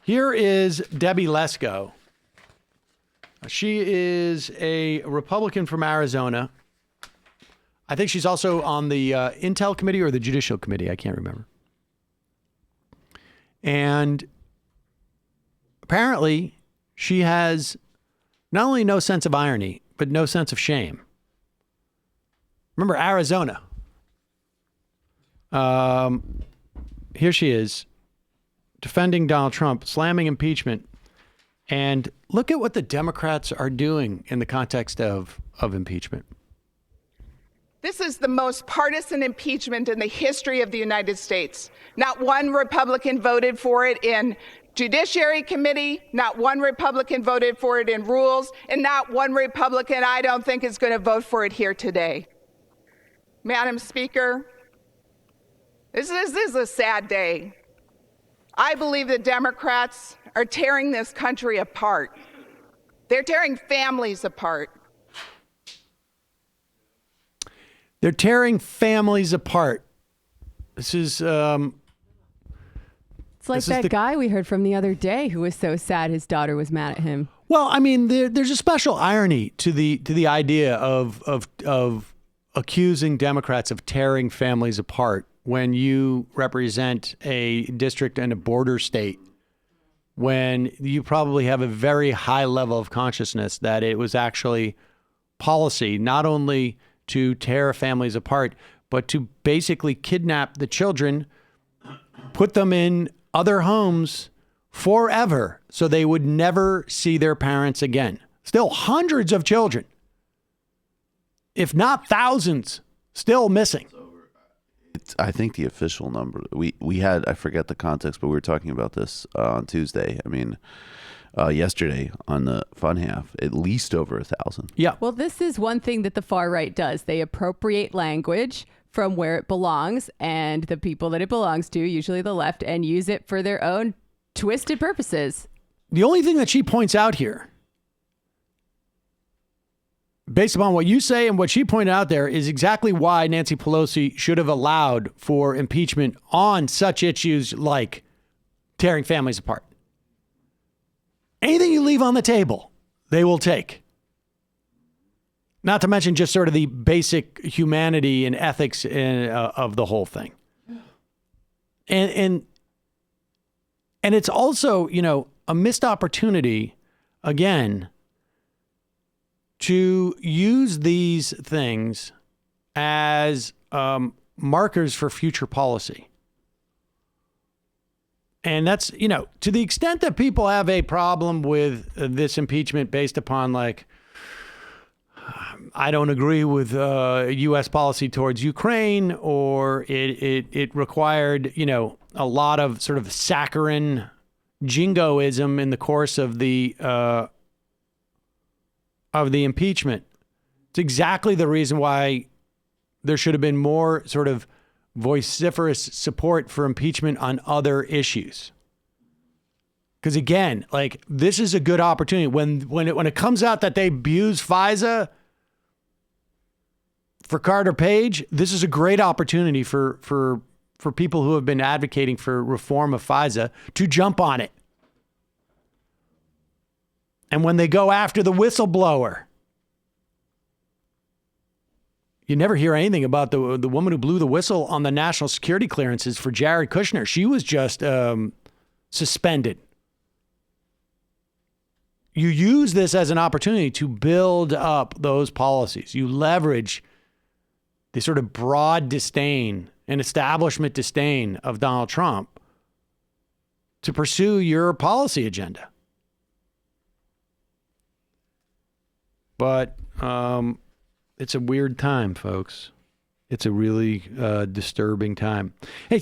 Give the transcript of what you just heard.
Here is Debbie Lesko. She is a Republican from Arizona. I think she's also on the Intel Committee or the Judicial Committee. I can't remember. And apparently she has not only no sense of irony, but no sense of shame. Remember Arizona. Here she is defending Donald Trump, slamming impeachment. And look at what the Democrats are doing in the context of impeachment. This is the most partisan impeachment in the history of the United States. Not one Republican voted for it in Judiciary Committee, not one Republican voted for it in Rules, and not one Republican, I don't think, is going to vote for it here today. Madam Speaker, this is a sad day. I believe the Democrats are tearing this country apart. They're tearing families apart. They're tearing families apart. This is it's like that guy we heard from the other day who was so sad his daughter was mad at him. Well, I mean, there's a special irony to the idea of accusing Democrats of tearing families apart when you represent a district and a border state, when you probably have a very high level of consciousness that it was actually policy not only to tear families apart, but to basically kidnap the children, put them in other homes forever so they would never see their parents again. Still hundreds of children, if not thousands, still missing. I think the official number we had, I forget the context, but we were talking about this on Tuesday. I mean, yesterday on the fun half, at least over 1,000. Yeah. Well, this is one thing that the far right does. They appropriate language from where it belongs and the people that it belongs to, usually the left, and use it for their own twisted purposes. The only thing that she points out here, based upon what you say and what she pointed out there, is exactly why Nancy Pelosi should have allowed for impeachment on such issues like tearing families apart. Anything you leave on the table, they will take. Not to mention just sort of the basic humanity and ethics of the whole thing. And it's also, you know, a missed opportunity, again, to use these things as markers for future policy. And that's, you know, to the extent that people have a problem with this impeachment based upon, like, I don't agree with U.S. policy towards Ukraine, or it required, you know, a lot of sort of saccharine jingoism in the course of the impeachment. It's exactly the reason why there should have been more sort of vociferous support for impeachment on other issues. Because again, like, this is a good opportunity. When it comes out that they abuse FISA for Carter Page, this is a great opportunity for people who have been advocating for reform of FISA to jump on it. And when they go after the whistleblower, you never hear anything about the woman who blew the whistle on the national security clearances for Jared Kushner. She was just suspended. You use this as an opportunity to build up those policies. You leverage the sort of broad disdain and establishment disdain of Donald Trump to pursue your policy agenda. But it's a weird time, folks. It's a really disturbing time. Hey,